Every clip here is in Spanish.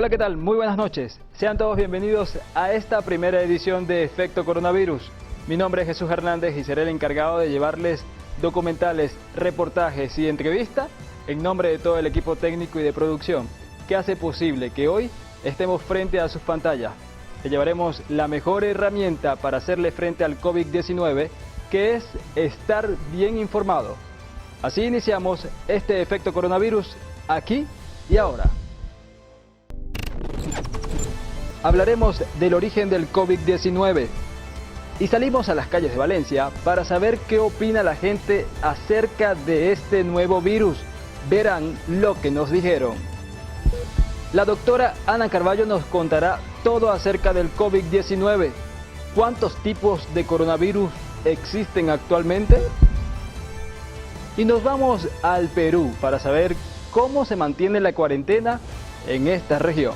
Hola, ¿qué tal? Muy buenas noches. Sean todos bienvenidos a esta primera edición de Efecto Coronavirus. Mi nombre es Jesús Hernández y seré el encargado de llevarles documentales, reportajes y entrevistas en nombre de todo el equipo técnico y de producción que hace posible que hoy estemos frente a sus pantallas. Te llevaremos la mejor herramienta para hacerle frente al COVID-19, que es estar bien informado. Así iniciamos este Efecto Coronavirus aquí y ahora. Hablaremos del origen del COVID-19 y salimos a las calles de Valencia para saber qué opina la gente acerca de este nuevo virus. Verán lo que nos dijeron. La doctora Ana Carballo nos contará todo acerca del COVID-19. ¿Cuántos tipos de coronavirus existen actualmente? Y nos vamos al Perú para saber cómo se mantiene la cuarentena en esta región.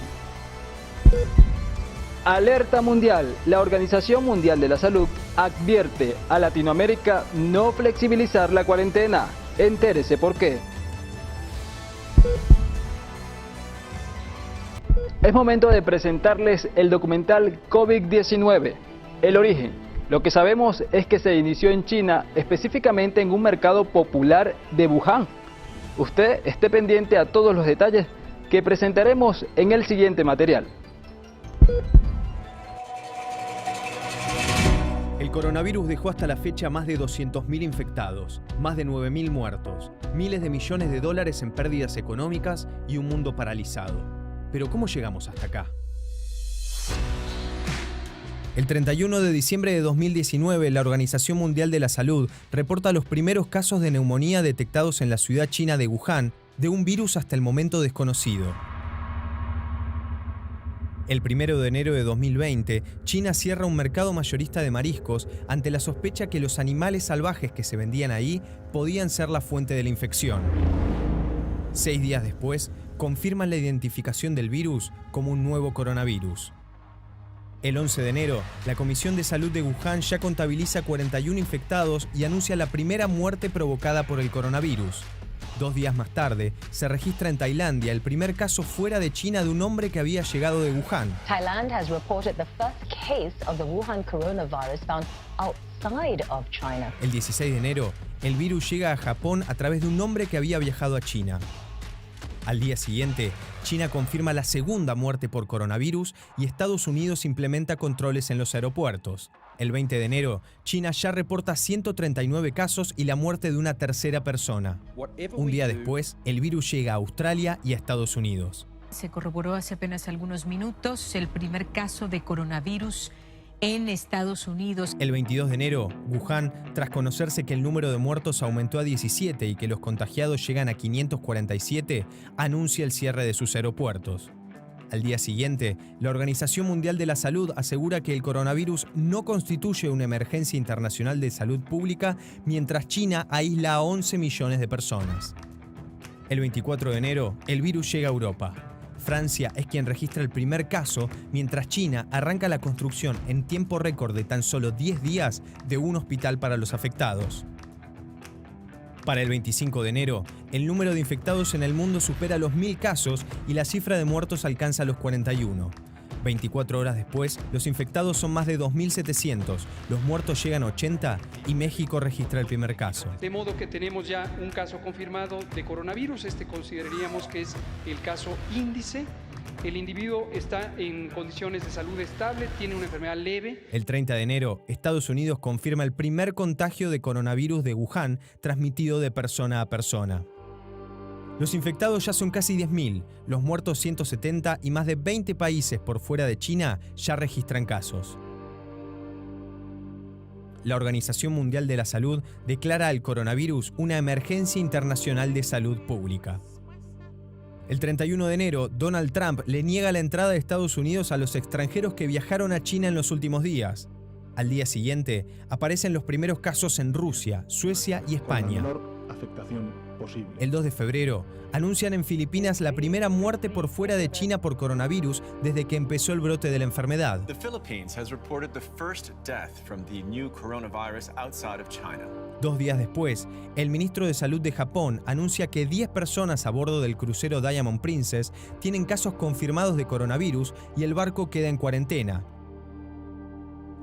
Alerta mundial. La Organización Mundial de la Salud advierte a Latinoamérica no flexibilizar la cuarentena. Entérese por qué. Es momento de presentarles el documental COVID-19, el origen. Lo que sabemos es que se inició en China, específicamente en un mercado popular de Wuhan. Usted esté pendiente a todos los detalles que presentaremos en el siguiente material. El coronavirus dejó hasta la fecha más de 200.000 infectados, más de 9.000 muertos, miles de millones de dólares en pérdidas económicas y un mundo paralizado. Pero ¿cómo llegamos hasta acá? El 31 de diciembre de 2019, la Organización Mundial de la Salud reporta los primeros casos de neumonía detectados en la ciudad china de Wuhan, de un virus hasta el momento desconocido. El 1 de enero de 2020, China cierra un mercado mayorista de mariscos ante la sospecha que los animales salvajes que se vendían ahí podían ser la fuente de la infección. 6 días después, confirman la identificación del virus como un nuevo coronavirus. El 11 de enero, la Comisión de Salud de Wuhan ya contabiliza 41 infectados y anuncia la primera muerte provocada por el coronavirus. 2 días más tarde, se registra en Tailandia el primer caso fuera de China de un hombre que había llegado de Wuhan. Thailand has reported the first case of the Wuhan coronavirus found outside of China. El 16 de enero, el virus llega a Japón a través de un hombre que había viajado a China. Al día siguiente, China confirma la segunda muerte por coronavirus y Estados Unidos implementa controles en los aeropuertos. El 20 de enero, China ya reporta 139 casos y la muerte de una tercera persona. Un día después, el virus llega a Australia y a Estados Unidos. Se corroboró hace apenas algunos minutos el primer caso de coronavirus en Estados Unidos. El 22 de enero, Wuhan, tras conocerse que el número de muertos aumentó a 17 y que los contagiados llegan a 547, anuncia el cierre de sus aeropuertos. Al día siguiente, la Organización Mundial de la Salud asegura que el coronavirus no constituye una emergencia internacional de salud pública, mientras China aísla a 11 millones de personas. El 24 de enero, el virus llega a Europa. Francia es quien registra el primer caso, mientras China arranca la construcción en tiempo récord de tan solo 10 días de un hospital para los afectados. Para el 25 de enero, el número de infectados en el mundo supera los 1.000 casos y la cifra de muertos alcanza los 41. 24 horas después, los infectados son más de 2.700, los muertos llegan a 80 y México registra el primer caso. De modo que tenemos ya un caso confirmado de coronavirus. Consideraríamos que es el caso índice. El individuo está en condiciones de salud estable, tiene una enfermedad leve. El 30 de enero, Estados Unidos confirma el primer contagio de coronavirus de Wuhan, transmitido de persona a persona. Los infectados ya son casi 10.000, los muertos 170 y más de 20 países por fuera de China ya registran casos. La Organización Mundial de la Salud declara al coronavirus una emergencia internacional de salud pública. El 31 de enero, Donald Trump le niega la entrada de Estados Unidos a los extranjeros que viajaron a China en los últimos días. Al día siguiente, aparecen los primeros casos en Rusia, Suecia y España. afectación posible. El 2 de febrero, anuncian en Filipinas la primera muerte por fuera de China por coronavirus desde que empezó el brote de la enfermedad. The Philippines has reported the first death from the new coronavirus outside of China. 2 días después, el ministro de Salud de Japón anuncia que 10 personas a bordo del crucero Diamond Princess tienen casos confirmados de coronavirus y el barco queda en cuarentena.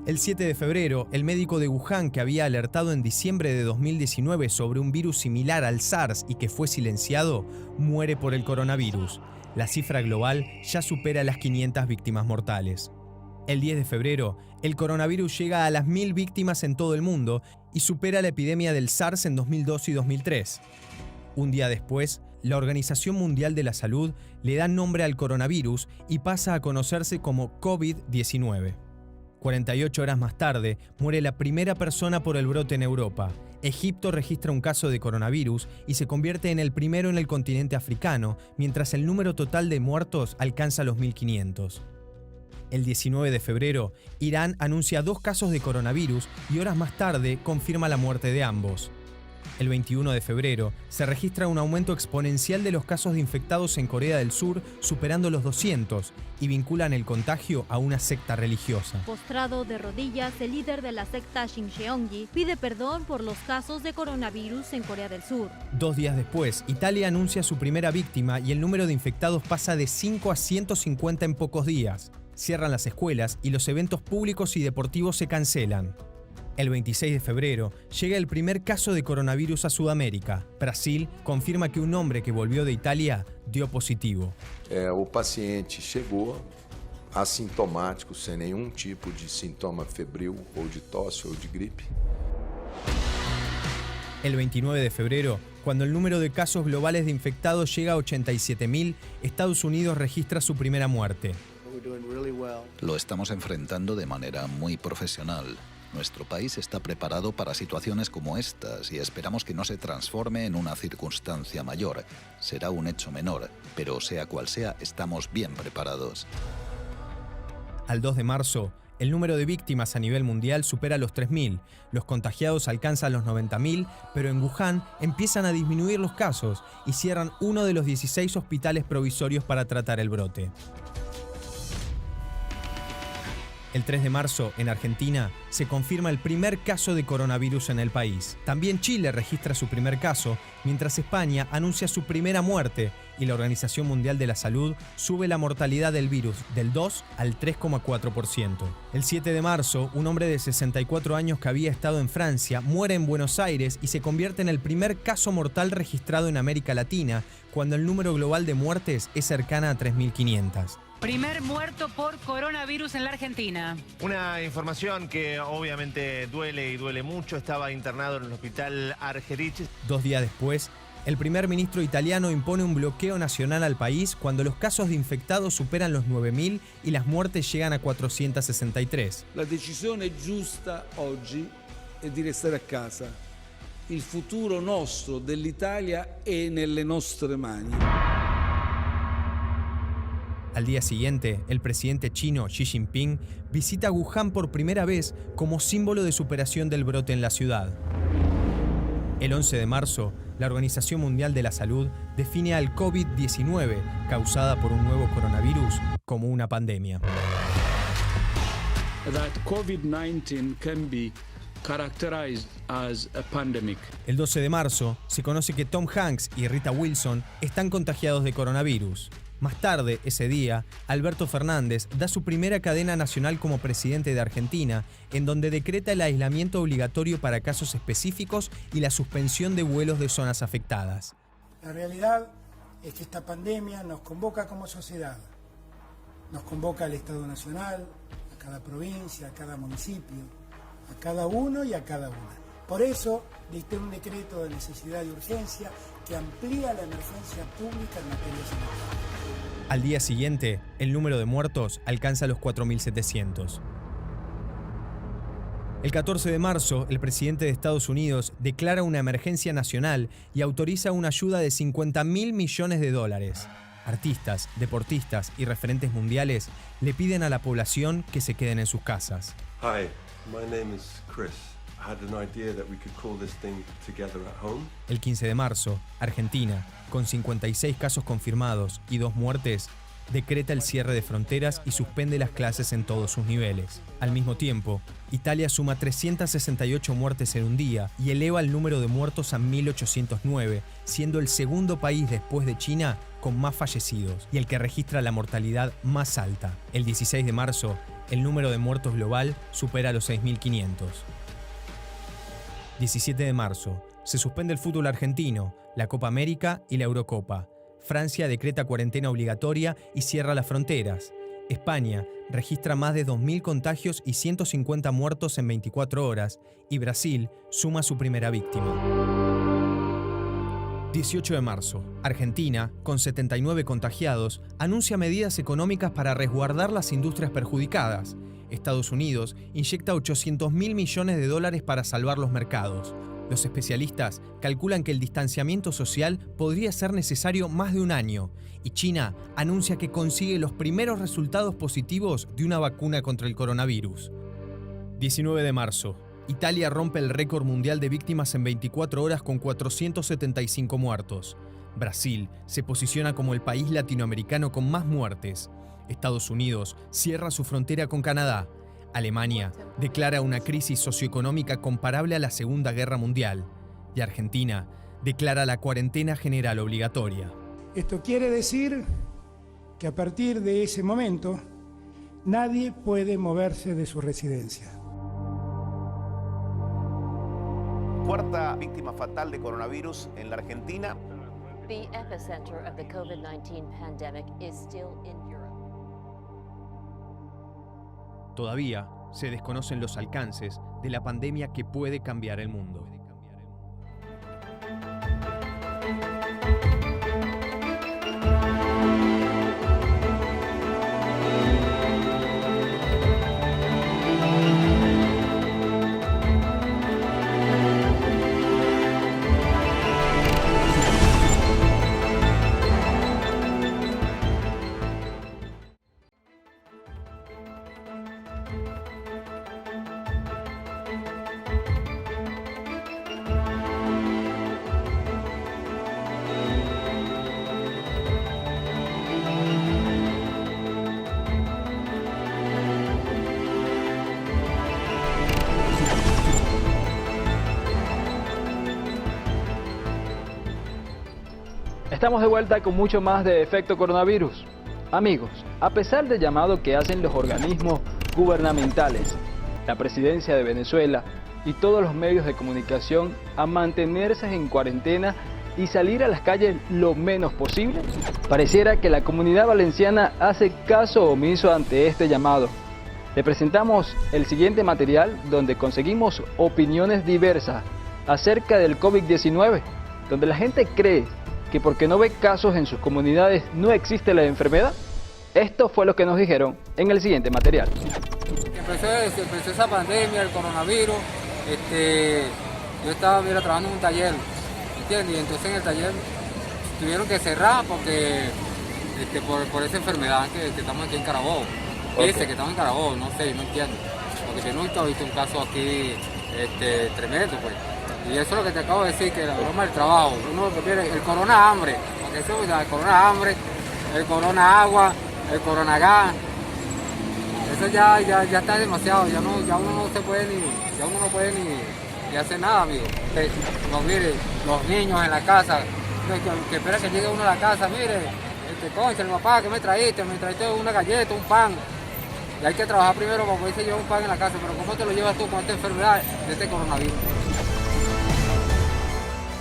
El 7 de febrero, el médico de Wuhan que había alertado en diciembre de 2019 sobre un virus similar al SARS y que fue silenciado, muere por el coronavirus. La cifra global ya supera las 500 víctimas mortales. El 10 de febrero, el coronavirus llega a las 1000 víctimas en todo el mundo y supera la epidemia del SARS en 2002 y 2003. Un día después, la Organización Mundial de la Salud le da nombre al coronavirus y pasa a conocerse como COVID-19. 48 horas más tarde, muere la primera persona por el brote en Europa. Egipto registra un caso de coronavirus y se convierte en el primero en el continente africano, mientras el número total de muertos alcanza los 1500. El 19 de febrero, Irán anuncia 2 casos de coronavirus y horas más tarde confirma la muerte de ambos. El 21 de febrero, se registra un aumento exponencial de los casos de infectados en Corea del Sur, superando los 200, y vinculan el contagio a una secta religiosa. Postrado de rodillas, el líder de la secta Shincheongi pide perdón por los casos de coronavirus en Corea del Sur. 2 días después, Italia anuncia su primera víctima y el número de infectados pasa de 5 a 150 en pocos días. Cierran las escuelas y los eventos públicos y deportivos se cancelan. El 26 de febrero llega el primer caso de coronavirus a Sudamérica. Brasil confirma que un hombre que volvió de Italia dio positivo. O paciente chegou assintomático, sem nenhum tipo de sintoma febril ou de tosse ou de gripe. El 29 de febrero, cuando el número de casos globales de infectados llega a 87.000, Estados Unidos registra su primera muerte. Lo estamos enfrentando de manera muy profesional. Nuestro país está preparado para situaciones como estas y esperamos que no se transforme en una circunstancia mayor. Será un hecho menor, pero sea cual sea, estamos bien preparados. Al 2 de marzo, el número de víctimas a nivel mundial supera los 3.000. Los contagiados alcanzan los 90.000, pero en Wuhan empiezan a disminuir los casos y cierran uno de los 16 hospitales provisorios para tratar el brote. El 3 de marzo, en Argentina, se confirma el primer caso de coronavirus en el país. También Chile registra su primer caso, mientras España anuncia su primera muerte y la Organización Mundial de la Salud sube la mortalidad del virus del 2 al 3,4%. El 7 de marzo, un hombre de 64 años que había estado en Francia muere en Buenos Aires y se convierte en el primer caso mortal registrado en América Latina, cuando el número global de muertes es cercana a 3.500. Primer muerto por coronavirus en la Argentina. Una información que obviamente duele y duele mucho. Estaba internado en el hospital Argerich. 2 días después, el primer ministro italiano impone un bloqueo nacional al país cuando los casos de infectados superan los 9.000 y las muertes llegan a 463. La decisione giusta oggi è di restare a casa. Il futuro nostro dell'Italia è nelle nostre mani. Al día siguiente, el presidente chino Xi Jinping visita Wuhan por primera vez como símbolo de superación del brote en la ciudad. El 11 de marzo, la Organización Mundial de la Salud define al COVID-19, causada por un nuevo coronavirus, como una pandemia. That COVID-19 can be characterized as a pandemic. El 12 de marzo, se conoce que Tom Hanks y Rita Wilson están contagiados de coronavirus. Más tarde, ese día, Alberto Fernández da su primera cadena nacional como presidente de Argentina, en donde decreta el aislamiento obligatorio para casos específicos y la suspensión de vuelos de zonas afectadas. La realidad es que esta pandemia nos convoca como sociedad, nos convoca al Estado Nacional, a cada provincia, a cada municipio, a cada uno y a cada una. Por eso, dicté un decreto de necesidad y urgencia que amplía la emergencia pública en materia sanitaria. Al día siguiente, el número de muertos alcanza los 4.700. El 14 de marzo, el presidente de Estados Unidos declara una emergencia nacional y autoriza una ayuda de $50.000 millones. Artistas, deportistas y referentes mundiales le piden a la población que se queden en sus casas. Hi, my name is Chris. El 15 de marzo, Argentina, con 56 casos confirmados y 2 muertes, decreta el cierre de fronteras y suspende las clases en todos sus niveles. Al mismo tiempo, Italia suma 368 muertes en un día y eleva el número de muertos a 1.809, siendo el segundo país después de China con más fallecidos y el que registra la mortalidad más alta. El 16 de marzo, el número de muertos global supera los 6.500. 17 de marzo, se suspende el fútbol argentino, la Copa América y la Eurocopa. Francia decreta cuarentena obligatoria y cierra las fronteras. España registra más de 2.000 contagios y 150 muertos en 24 horas. Y Brasil suma su primera víctima. 18 de marzo, Argentina, con 79 contagiados, anuncia medidas económicas para resguardar las industrias perjudicadas. Estados Unidos inyecta $800.000 millones para salvar los mercados. Los especialistas calculan que el distanciamiento social podría ser necesario más de un año, y China anuncia que consigue los primeros resultados positivos de una vacuna contra el coronavirus. 19 de marzo, Italia rompe el récord mundial de víctimas en 24 horas con 475 muertos. Brasil se posiciona como el país latinoamericano con más muertes. Estados Unidos cierra su frontera con Canadá. Alemania declara una crisis socioeconómica comparable a la Segunda Guerra Mundial. Y Argentina declara la cuarentena general obligatoria. Esto quiere decir que a partir de ese momento nadie puede moverse de su residencia. Cuarta víctima fatal de coronavirus en la Argentina. The epicenter of the COVID-19 pandemic is still in Europe. Todavía se desconocen los alcances de la pandemia que puede cambiar el mundo. Estamos de vuelta con mucho más de Efecto Coronavirus. Amigos, a pesar del llamado que hacen los organismos gubernamentales, la presidencia de Venezuela y todos los medios de comunicación a mantenerse en cuarentena y salir a las calles lo menos posible, pareciera que la comunidad valenciana hace caso omiso ante este llamado. Le presentamos el siguiente material donde conseguimos opiniones diversas acerca del COVID-19, donde la gente cree que porque no ve casos en sus comunidades no existe la enfermedad. Esto fue lo que nos dijeron en el siguiente material. Empezó esa pandemia, el coronavirus, yo estaba trabajando en un taller, ¿entiendes? Y entonces en el taller tuvieron que cerrar porque por esa enfermedad que estamos aquí en Carabobo. Dice que estamos en Carabobo, no sé, no entiendo. Porque yo nunca he visto un caso aquí tremendo, pues. Y eso es lo que te acabo de decir, que la broma del trabajo, uno lo que quiere, el corona hambre, porque eso es el corona hambre, el corona agua, el corona gas, eso ya está demasiado, ya uno no puede ni hacer nada, amigo. Mire, los niños en la casa, que espera que llegue uno a la casa, mire, concha, el papá, ¿qué me trajiste? Me trajiste una galleta, un pan. Y hay que trabajar primero, como dice yo, un pan en la casa, pero ¿cómo te lo llevas tú con esta enfermedad de este coronavirus?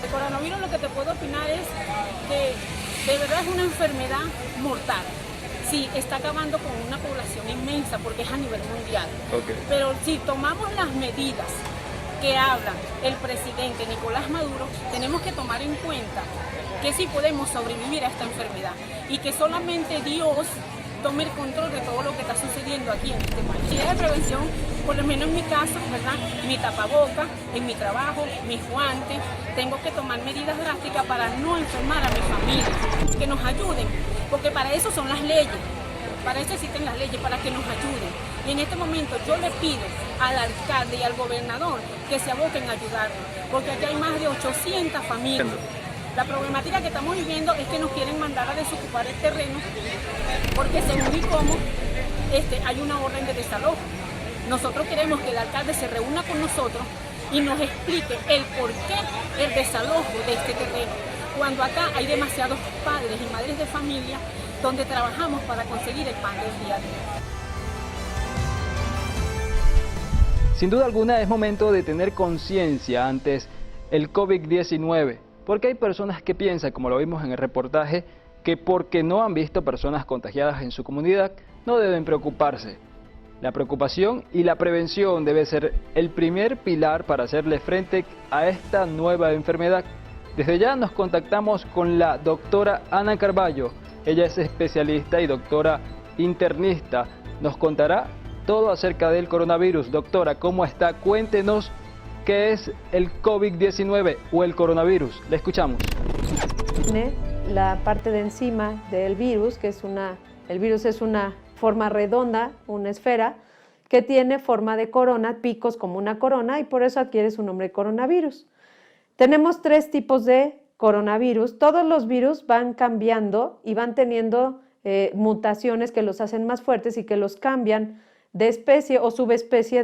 El coronavirus, lo que te puedo opinar es que de verdad es una enfermedad mortal. Sí, está acabando con una población inmensa porque es a nivel mundial. Okay. Pero si tomamos las medidas que habla el presidente Nicolás Maduro, tenemos que tomar en cuenta que sí podemos sobrevivir a esta enfermedad y que solamente Dios tome el control de todo lo que está sucediendo aquí en este país. Y de prevención, por lo menos en mi caso, ¿verdad? Mi tapaboca, en mi trabajo, mis guantes, tengo que tomar medidas drásticas para no enfermar a mi familia, que nos ayuden, porque para eso son las leyes, para eso existen las leyes, para que nos ayuden. Y en este momento yo le pido al alcalde y al gobernador que se aboquen a ayudarnos, porque aquí hay más de 800 familias. La problemática que estamos viviendo es que nos quieren mandar a desocupar el terreno porque según y cómo hay una orden de desalojo. Nosotros queremos que el alcalde se reúna con nosotros y nos explique el por qué el desalojo de este terreno, cuando acá hay demasiados padres y madres de familia donde trabajamos para conseguir el pan del día a día. Sin duda alguna es momento de tener conciencia antes el COVID-19, porque hay personas que piensan, como lo vimos en el reportaje, que porque no han visto personas contagiadas en su comunidad, no deben preocuparse. La preocupación y la prevención debe ser el primer pilar para hacerle frente a esta nueva enfermedad. Desde ya nos contactamos con la doctora Ana Carballo. Ella es especialista y doctora internista. Nos contará todo acerca del coronavirus. Doctora, ¿cómo está? Cuéntenos qué es el COVID-19 o el coronavirus. Le escuchamos. La parte de encima del virus, que es el virus es una forma redonda, una esfera, que tiene forma de corona, picos como una corona, y por eso adquiere su nombre de coronavirus. Tenemos 3 tipos de coronavirus. Todos los virus van cambiando y van teniendo mutaciones que los hacen más fuertes y que los cambian de especie o subespecie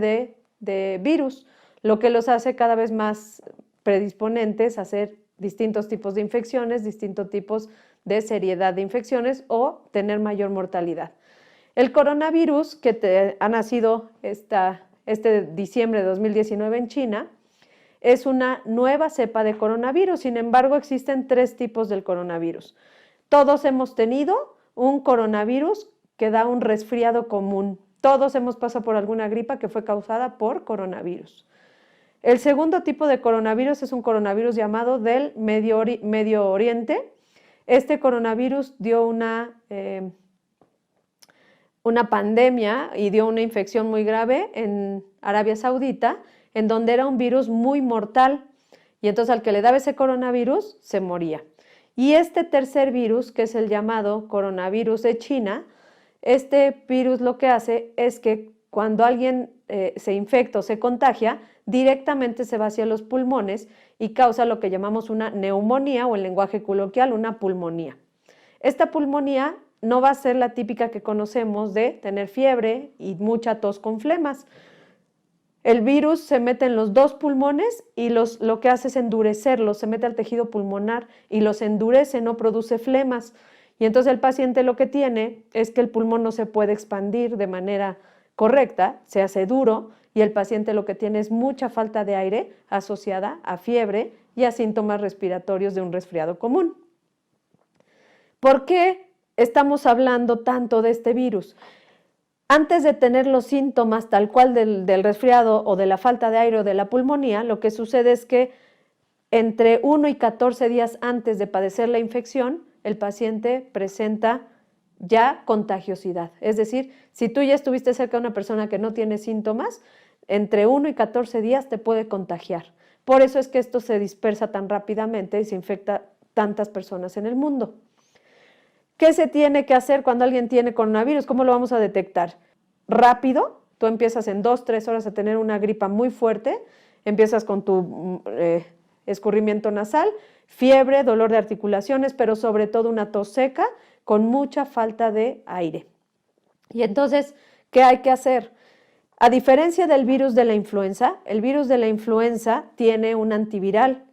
de virus, lo que los hace cada vez más predisponentes a hacer distintos tipos de infecciones, distintos tipos de seriedad de infecciones o tener mayor mortalidad. El coronavirus que ha nacido este diciembre de 2019 en China es una nueva cepa de coronavirus. Sin embargo, existen 3 tipos del coronavirus. Todos hemos tenido un coronavirus que da un resfriado común. Todos hemos pasado por alguna gripa que fue causada por coronavirus. El segundo tipo de coronavirus es un coronavirus llamado del Medio Oriente. Este coronavirus dio una pandemia y dio una infección muy grave en Arabia Saudita, en donde era un virus muy mortal, y entonces al que le daba ese coronavirus se moría. Y este tercer virus, que es el llamado coronavirus de China, este virus lo que hace es que cuando alguien se infecta o se contagia, directamente se va hacia los pulmones y causa lo que llamamos una neumonía, o en lenguaje coloquial, una pulmonía. Esta pulmonía no va a ser la típica que conocemos de tener fiebre y mucha tos con flemas. El virus se mete en los 2 pulmones y lo que hace es endurecerlos, se mete al tejido pulmonar y los endurece, no produce flemas. Y entonces el paciente lo que tiene es que el pulmón no se puede expandir de manera correcta, se hace duro, y el paciente lo que tiene es mucha falta de aire asociada a fiebre y a síntomas respiratorios de un resfriado común. ¿Por qué estamos hablando tanto de este virus? Antes de tener los síntomas tal cual del resfriado o de la falta de aire o de la pulmonía, lo que sucede es que entre 1 y 14 días antes de padecer la infección, el paciente presenta ya contagiosidad. Es decir, si tú ya estuviste cerca de una persona que no tiene síntomas, entre 1 y 14 días te puede contagiar. Por eso es que esto se dispersa tan rápidamente y se infecta tantas personas en el mundo. ¿Qué se tiene que hacer cuando alguien tiene coronavirus? ¿Cómo lo vamos a detectar? Rápido, tú empiezas en 2-3 horas a tener una gripa muy fuerte, empiezas con tu escurrimiento nasal, fiebre, dolor de articulaciones, pero sobre todo una tos seca con mucha falta de aire. Y entonces, ¿qué hay que hacer? A diferencia del virus de la influenza, el virus de la influenza tiene un antiviral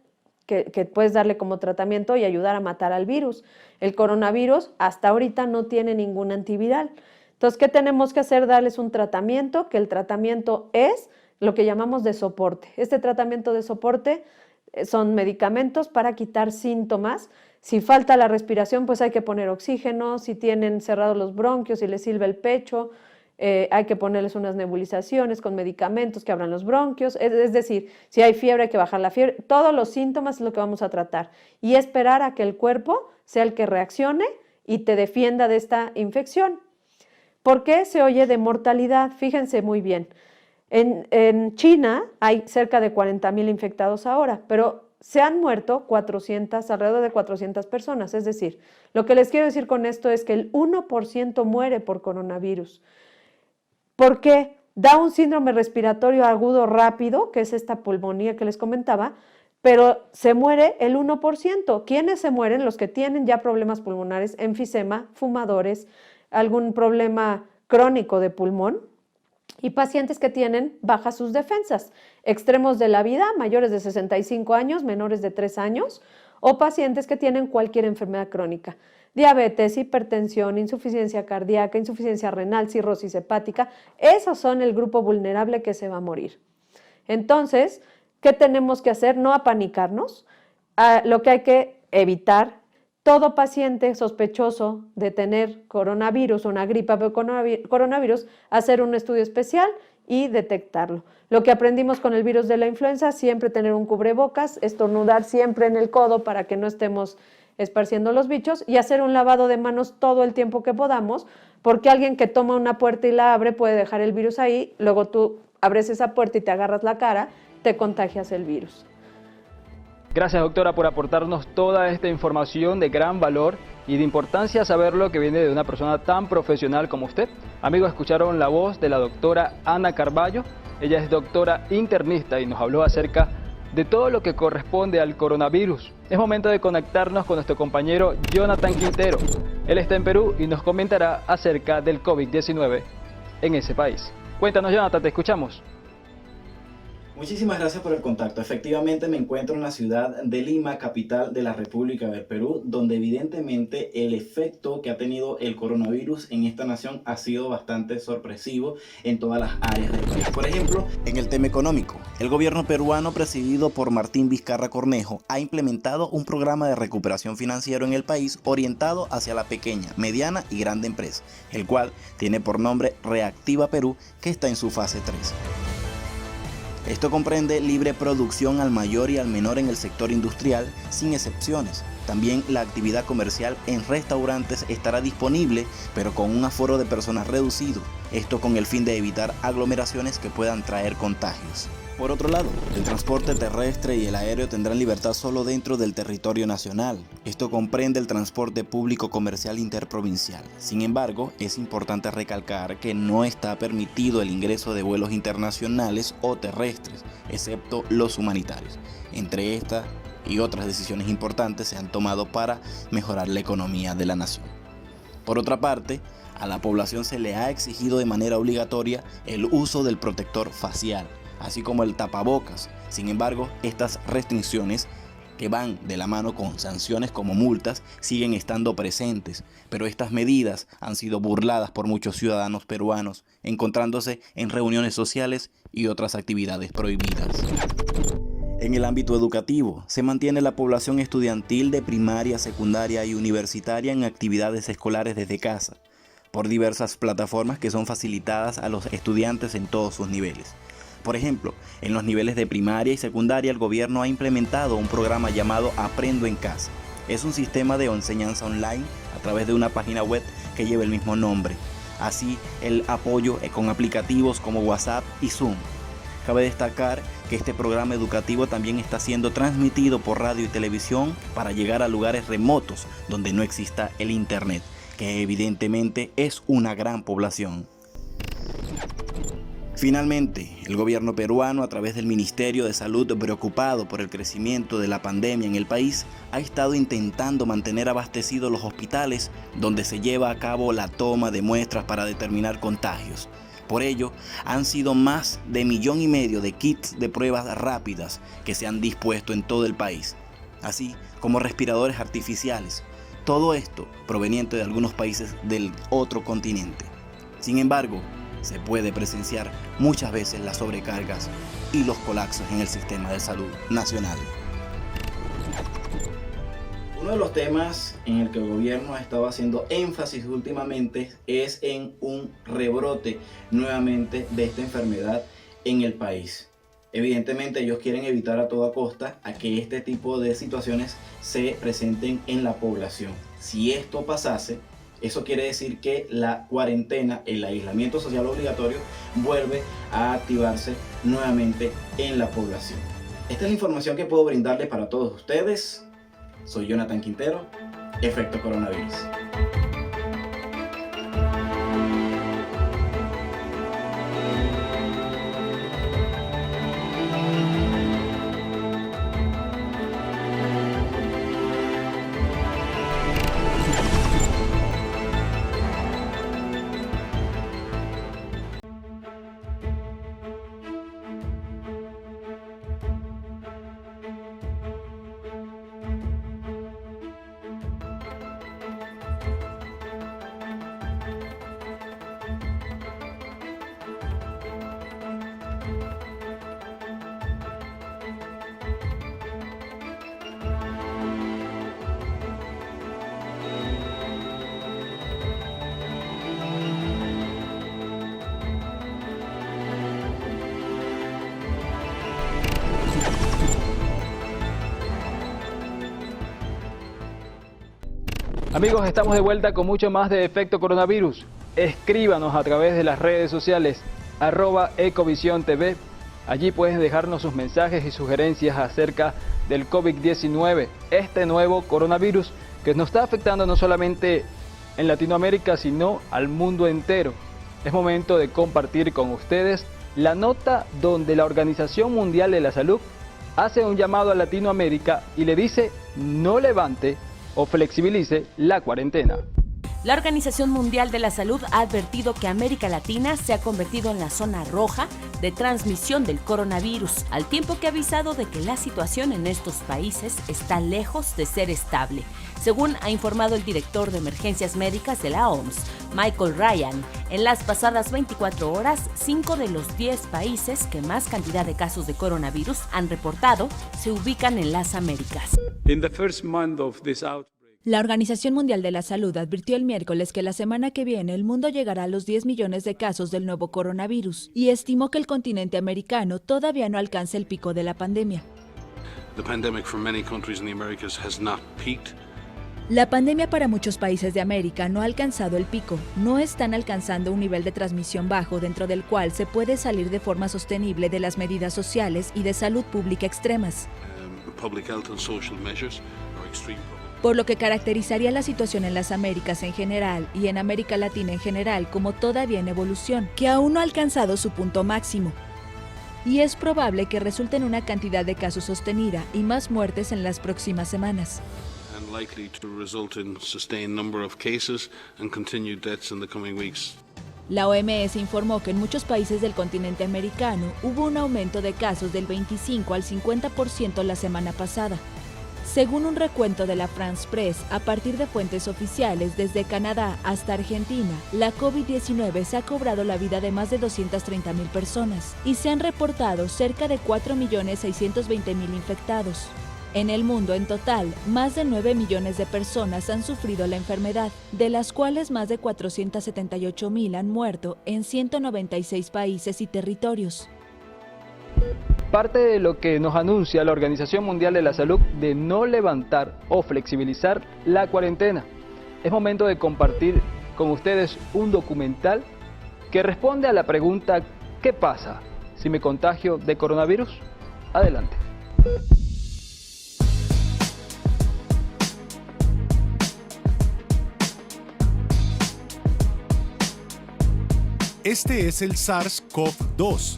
que puedes darle como tratamiento y ayudar a matar al virus. El coronavirus hasta ahorita no tiene ningún antiviral. Entonces, ¿qué tenemos que hacer? Darles un tratamiento, que el tratamiento es lo que llamamos de soporte. Este tratamiento de soporte son medicamentos para quitar síntomas. Si falta la respiración, pues hay que poner oxígeno. Si tienen cerrados los bronquios y les silba el pecho, hay que ponerles unas nebulizaciones con medicamentos que abran los bronquios. Es decir, si hay fiebre, hay que bajar la fiebre. Todos los síntomas es lo que vamos a tratar. Y esperar a que el cuerpo sea el que reaccione y te defienda de esta infección. ¿Por qué se oye de mortalidad? Fíjense muy bien. En China hay cerca de 40,000 infectados ahora, pero se han muerto alrededor de 400 personas. Es decir, lo que les quiero decir con esto es que el 1% muere por coronavirus. porque da un síndrome respiratorio agudo rápido, que es esta pulmonía que les comentaba, pero se muere el 1%. ¿Quiénes se mueren? Los que tienen ya problemas pulmonares, enfisema, fumadores, algún problema crónico de pulmón y pacientes que tienen bajas sus defensas, extremos de la vida, mayores de 65 años, menores de 3 años, o pacientes que tienen cualquier enfermedad crónica, diabetes, hipertensión, insuficiencia cardíaca, insuficiencia renal, cirrosis hepática. Esos son el grupo vulnerable que se va a morir. Entonces, ¿qué tenemos que hacer? No apanicarnos. Lo que hay que evitar, todo paciente sospechoso de tener coronavirus o una gripa por coronavirus, hacer un estudio especial y detectarlo. Lo que aprendimos con el virus de la influenza, siempre tener un cubrebocas, estornudar siempre en el codo para que no estemos esparciendo los bichos y hacer un lavado de manos todo el tiempo que podamos, porque alguien que toma una puerta y la abre puede dejar el virus ahí, luego tú abres esa puerta y te agarras la cara, te contagias el virus. Gracias, doctora, por aportarnos toda esta información de gran valor y de importancia saberlo que viene de una persona tan profesional como usted. Amigos, escucharon la voz de la doctora Ana Carballo. Ella es doctora internista y nos habló acerca de todo lo que corresponde al coronavirus. Es momento de conectarnos con nuestro compañero Jonathan Quintero. Él está en Perú y nos comentará acerca del COVID-19 en ese país. Cuéntanos, Jonathan, te escuchamos. Muchísimas gracias por el contacto. Efectivamente me encuentro en la ciudad de Lima, capital de la República del Perú, donde evidentemente el efecto que ha tenido el coronavirus en esta nación ha sido bastante sorpresivo en todas las áreas del país. Por ejemplo, en el tema económico, el gobierno peruano presidido por Martín Vizcarra Cornejo ha implementado un programa de recuperación financiero en el país orientado hacia la pequeña, mediana y grande empresa, el cual tiene por nombre Reactiva Perú, que está en su fase 3. Esto comprende libre producción al mayor y al menor en el sector industrial, sin excepciones. También la actividad comercial en restaurantes estará disponible, pero con un aforo de personas reducido. Esto con el fin de evitar aglomeraciones que puedan traer contagios. Por otro lado, el transporte terrestre y el aéreo tendrán libertad solo dentro del territorio nacional. Esto comprende el transporte público comercial interprovincial. Sin embargo, es importante recalcar que no está permitido el ingreso de vuelos internacionales o terrestres, excepto los humanitarios. Entre estas y otras decisiones importantes se han tomado para mejorar la economía de la nación. Por otra parte, a la población se le ha exigido de manera obligatoria el uso del protector facial, así como el tapabocas. Sin embargo, estas restricciones, que van de la mano con sanciones como multas, siguen estando presentes, pero estas medidas han sido burladas por muchos ciudadanos peruanos, encontrándose en reuniones sociales y otras actividades prohibidas. En el ámbito educativo, se mantiene la población estudiantil de primaria, secundaria y universitaria en actividades escolares desde casa, por diversas plataformas que son facilitadas a los estudiantes en todos sus niveles. Por ejemplo, en los niveles de primaria y secundaria el gobierno ha implementado un programa llamado Aprendo en Casa. Es un sistema de enseñanza online a través de una página web que lleva el mismo nombre. Así, el apoyo con aplicativos como WhatsApp y Zoom. Cabe destacar que este programa educativo también está siendo transmitido por radio y televisión para llegar a lugares remotos donde no exista el internet, que evidentemente es una gran población. Finalmente, el gobierno peruano, a través del Ministerio de Salud, preocupado por el crecimiento de la pandemia en el país, ha estado intentando mantener abastecidos los hospitales donde se lleva a cabo la toma de muestras para determinar contagios. Por ello, han sido más de 1,5 millones de kits de pruebas rápidas que se han dispuesto en todo el país, así como respiradores artificiales. Todo esto proveniente de algunos países del otro continente. Sin embargo, se puede presenciar muchas veces las sobrecargas y los colapsos en el sistema de salud nacional. Uno de los temas en el que el gobierno ha estado haciendo énfasis últimamente es en un rebrote nuevamente de esta enfermedad en el país. Evidentemente ellos quieren evitar a toda costa a que este tipo de situaciones se presenten en la población. Si esto pasase, eso quiere decir que la cuarentena, el aislamiento social obligatorio, vuelve a activarse nuevamente en la población. Esta es la información que puedo brindarles para todos ustedes. Soy Jonathan Quintero, Efecto Coronavirus. Amigos, estamos de vuelta con mucho más de Efecto Coronavirus. Escríbanos a través de las redes sociales, @Ecovisión TV. Allí pueden dejarnos sus mensajes y sugerencias acerca del COVID-19, este nuevo coronavirus que nos está afectando no solamente en Latinoamérica, sino al mundo entero. Es momento de compartir con ustedes la nota donde la Organización Mundial de la Salud hace un llamado a Latinoamérica y le dice no levante o flexibilice la cuarentena. La Organización Mundial de la Salud ha advertido que América Latina se ha convertido en la zona roja de transmisión del coronavirus, al tiempo que ha avisado de que la situación en estos países está lejos de ser estable. Según ha informado el director de emergencias médicas de la OMS, Michael Ryan, en las pasadas 24 horas, 5 de los 10 países que más cantidad de casos de coronavirus han reportado se ubican en las Américas. In the first month of this outbreak, la Organización Mundial de la Salud advirtió el miércoles que la semana que viene el mundo llegará a los 10 millones de casos del nuevo coronavirus y estimó que el continente americano todavía no alcanza el pico de la pandemia. La pandemia para muchos países de América no ha alcanzado el pico, no están alcanzando un nivel de transmisión bajo dentro del cual se puede salir de forma sostenible de las medidas sociales y de salud pública extremas. Por lo que caracterizaría la situación en las Américas en general y en América Latina en general como todavía en evolución, que aún no ha alcanzado su punto máximo. Y es probable que resulte en una cantidad de casos sostenida y más muertes en las próximas semanas. La OMS informó que en muchos países del continente americano hubo un aumento de casos del 25 al 50% la semana pasada. Según un recuento de la France Press, a partir de fuentes oficiales, desde Canadá hasta Argentina, la COVID-19 se ha cobrado la vida de más de 230,000 personas y se han reportado cerca de 4.620.000 infectados. En el mundo en total, más de 9 millones de personas han sufrido la enfermedad, de las cuales más de 478,000 han muerto en 196 países y territorios. Parte de lo que nos anuncia la Organización Mundial de la Salud de no levantar o flexibilizar la cuarentena. Es momento de compartir con ustedes un documental que responde a la pregunta ¿qué pasa si me contagio de coronavirus? Adelante. Este es el SARS-CoV-2.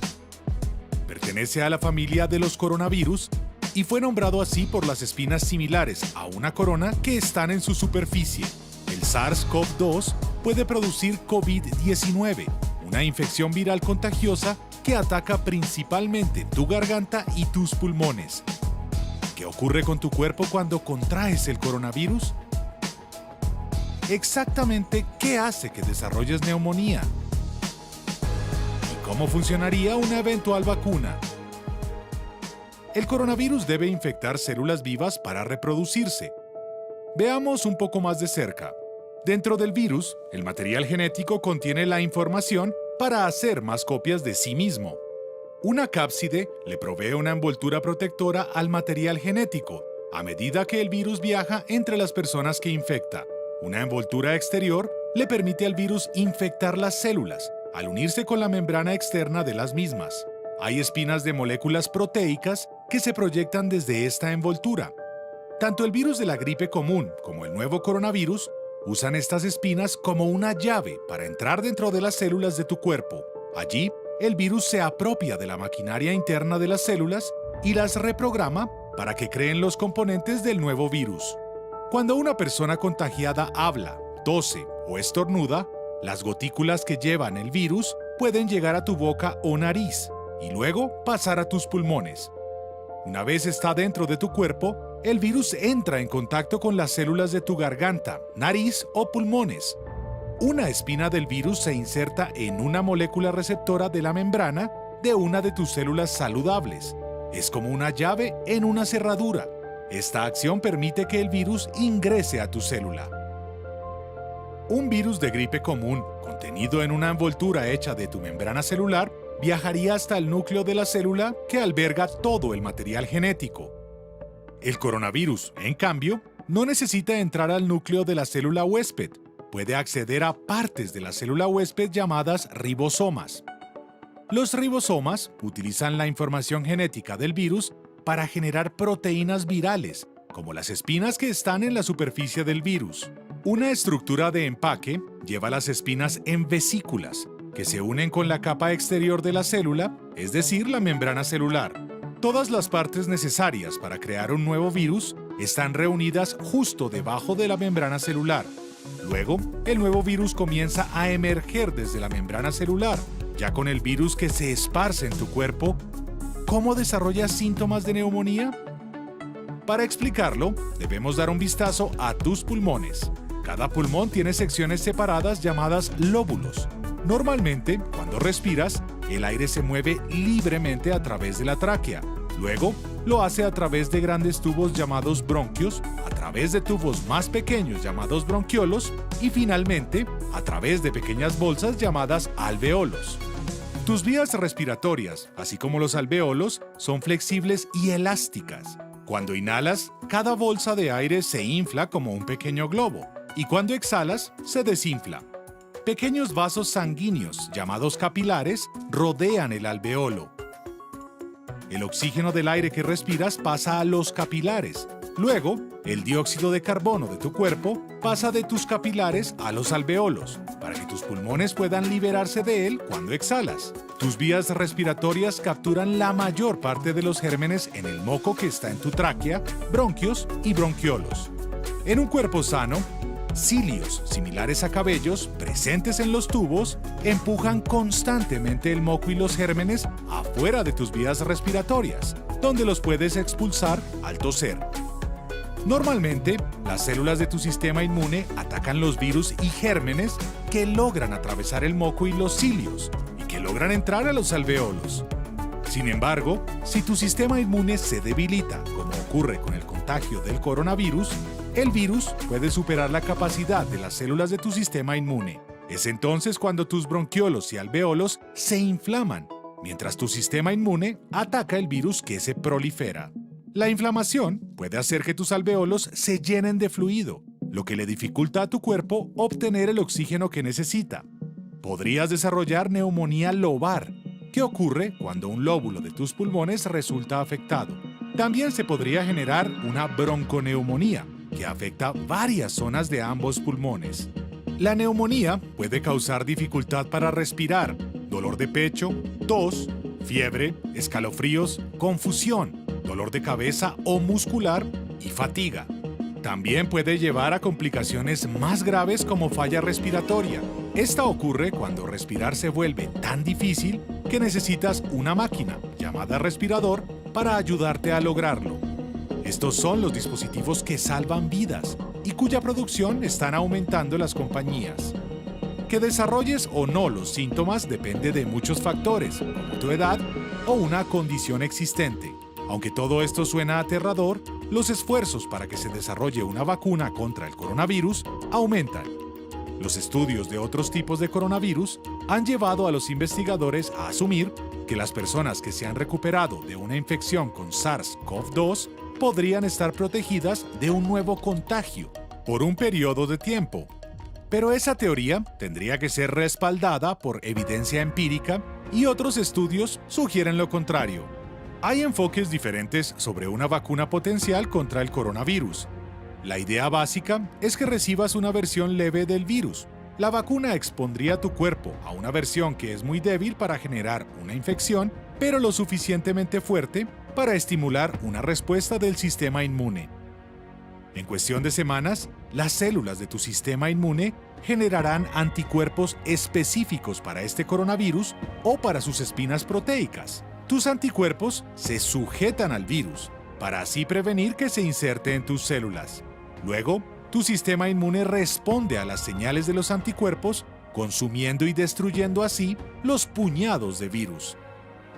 Pertenece a la familia de los coronavirus y fue nombrado así por las espinas similares a una corona que están en su superficie. El SARS-CoV-2 puede producir COVID-19, una infección viral contagiosa que ataca principalmente tu garganta y tus pulmones. ¿Qué ocurre con tu cuerpo cuando contraes el coronavirus? Exactamente, ¿qué hace que desarrolles neumonía? ¿Cómo funcionaría una eventual vacuna? El coronavirus debe infectar células vivas para reproducirse. Veamos un poco más de cerca. Dentro del virus, el material genético contiene la información para hacer más copias de sí mismo. Una cápside le provee una envoltura protectora al material genético, a medida que el virus viaja entre las personas que infecta. Una envoltura exterior le permite al virus infectar las células, al unirse con la membrana externa de las mismas. Hay espinas de moléculas proteicas que se proyectan desde esta envoltura. Tanto el virus de la gripe común como el nuevo coronavirus usan estas espinas como una llave para entrar dentro de las células de tu cuerpo. Allí, el virus se apropia de la maquinaria interna de las células y las reprograma para que creen los componentes del nuevo virus. Cuando una persona contagiada habla, tose o estornuda, las gotículas que llevan el virus pueden llegar a tu boca o nariz y luego pasar a tus pulmones. Una vez está dentro de tu cuerpo, el virus entra en contacto con las células de tu garganta, nariz o pulmones. Una espina del virus se inserta en una molécula receptora de la membrana de una de tus células saludables. Es como una llave en una cerradura. Esta acción permite que el virus ingrese a tu célula. Un virus de gripe común, contenido en una envoltura hecha de tu membrana celular, viajaría hasta el núcleo de la célula que alberga todo el material genético. El coronavirus, en cambio, no necesita entrar al núcleo de la célula huésped. Puede acceder a partes de la célula huésped llamadas ribosomas. Los ribosomas utilizan la información genética del virus para generar proteínas virales, como las espinas que están en la superficie del virus. Una estructura de empaque lleva las espinas en vesículas, que se unen con la capa exterior de la célula, es decir, la membrana celular. Todas las partes necesarias para crear un nuevo virus están reunidas justo debajo de la membrana celular. Luego, el nuevo virus comienza a emerger desde la membrana celular. Ya con el virus que se esparce en tu cuerpo, ¿cómo desarrollas síntomas de neumonía? Para explicarlo, debemos dar un vistazo a tus pulmones. Cada pulmón tiene secciones separadas llamadas lóbulos. Normalmente, cuando respiras, el aire se mueve libremente a través de la tráquea. Luego, lo hace a través de grandes tubos llamados bronquios, a través de tubos más pequeños llamados bronquiolos y finalmente, a través de pequeñas bolsas llamadas alveolos. Tus vías respiratorias, así como los alveolos, son flexibles y elásticas. Cuando inhalas, cada bolsa de aire se infla como un pequeño globo y cuando exhalas, se desinfla. Pequeños vasos sanguíneos, llamados capilares, rodean el alveolo. El oxígeno del aire que respiras pasa a los capilares. Luego, el dióxido de carbono de tu cuerpo pasa de tus capilares a los alveolos, para que tus pulmones puedan liberarse de él cuando exhalas. Tus vías respiratorias capturan la mayor parte de los gérmenes en el moco que está en tu tráquea, bronquios y bronquiolos. En un cuerpo sano, cilios similares a cabellos presentes en los tubos empujan constantemente el moco y los gérmenes afuera de tus vías respiratorias, donde los puedes expulsar al toser. Normalmente, las células de tu sistema inmune atacan los virus y gérmenes que logran atravesar el moco y los cilios y que logran entrar a los alveolos. Sin embargo, si tu sistema inmune se debilita, como ocurre con el contagio del coronavirus, el virus puede superar la capacidad de las células de tu sistema inmune. Es entonces cuando tus bronquiolos y alveolos se inflaman, mientras tu sistema inmune ataca el virus que se prolifera. La inflamación puede hacer que tus alveolos se llenen de fluido, lo que le dificulta a tu cuerpo obtener el oxígeno que necesita. Podrías desarrollar neumonía lobar, que ocurre cuando un lóbulo de tus pulmones resulta afectado. También se podría generar una bronconeumonía, que afecta varias zonas de ambos pulmones. La neumonía puede causar dificultad para respirar, dolor de pecho, tos, fiebre, escalofríos, confusión, dolor de cabeza o muscular y fatiga. También puede llevar a complicaciones más graves como falla respiratoria. Esta ocurre cuando respirar se vuelve tan difícil que necesitas una máquina, llamada respirador, para ayudarte a lograrlo. Estos son los dispositivos que salvan vidas y cuya producción están aumentando las compañías. Que desarrolles o no los síntomas depende de muchos factores, como tu edad o una condición existente. Aunque todo esto suena aterrador, los esfuerzos para que se desarrolle una vacuna contra el coronavirus aumentan. Los estudios de otros tipos de coronavirus han llevado a los investigadores a asumir que las personas que se han recuperado de una infección con SARS-CoV-2 podrían estar protegidas de un nuevo contagio por un periodo de tiempo. Pero esa teoría tendría que ser respaldada por evidencia empírica y otros estudios sugieren lo contrario. Hay enfoques diferentes sobre una vacuna potencial contra el coronavirus. La idea básica es que recibas una versión leve del virus. La vacuna expondría tu cuerpo a una versión que es muy débil para generar una infección, pero lo suficientemente fuerte para estimular una respuesta del sistema inmune. En cuestión de semanas, las células de tu sistema inmune generarán anticuerpos específicos para este coronavirus o para sus espinas proteicas. Tus anticuerpos se sujetan al virus para así prevenir que se inserte en tus células. Luego, tu sistema inmune responde a las señales de los anticuerpos, consumiendo y destruyendo así los puñados de virus.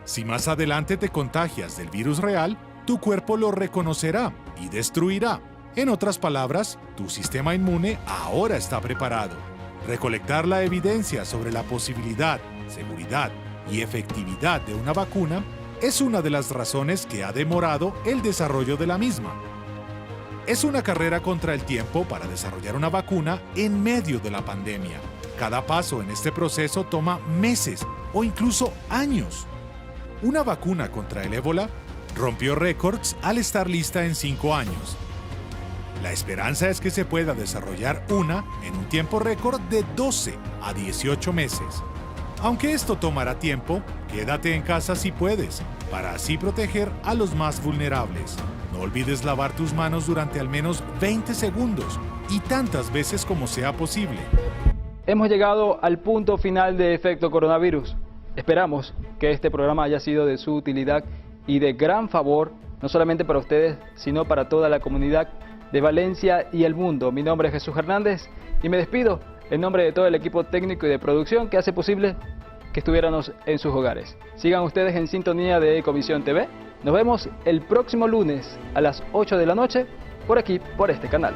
Si más adelante te contagias del virus real, tu cuerpo lo reconocerá y destruirá. En otras palabras, tu sistema inmune ahora está preparado. Recolectar la evidencia sobre la posibilidad, seguridad y efectividad de una vacuna es una de las razones que ha demorado el desarrollo de la misma. Es una carrera contra el tiempo para desarrollar una vacuna en medio de la pandemia. Cada paso en este proceso toma meses o incluso años. Una vacuna contra el ébola rompió récords al estar lista en 5 años. La esperanza es que se pueda desarrollar una en un tiempo récord de 12 a 18 meses. Aunque esto tomará tiempo, quédate en casa si puedes, para así proteger a los más vulnerables. No olvides lavar tus manos durante al menos 20 segundos y tantas veces como sea posible. Hemos llegado al punto final de Efecto Coronavirus. Esperamos que este programa haya sido de su utilidad y de gran favor, no solamente para ustedes, sino para toda la comunidad de Valencia y el mundo. Mi nombre es Jesús Hernández y me despido en nombre de todo el equipo técnico y de producción que hace posible que estuviéramos en sus hogares. Sigan ustedes en sintonía de Ecovisión TV. Nos vemos el próximo lunes a las 8 de la noche por aquí, por este canal.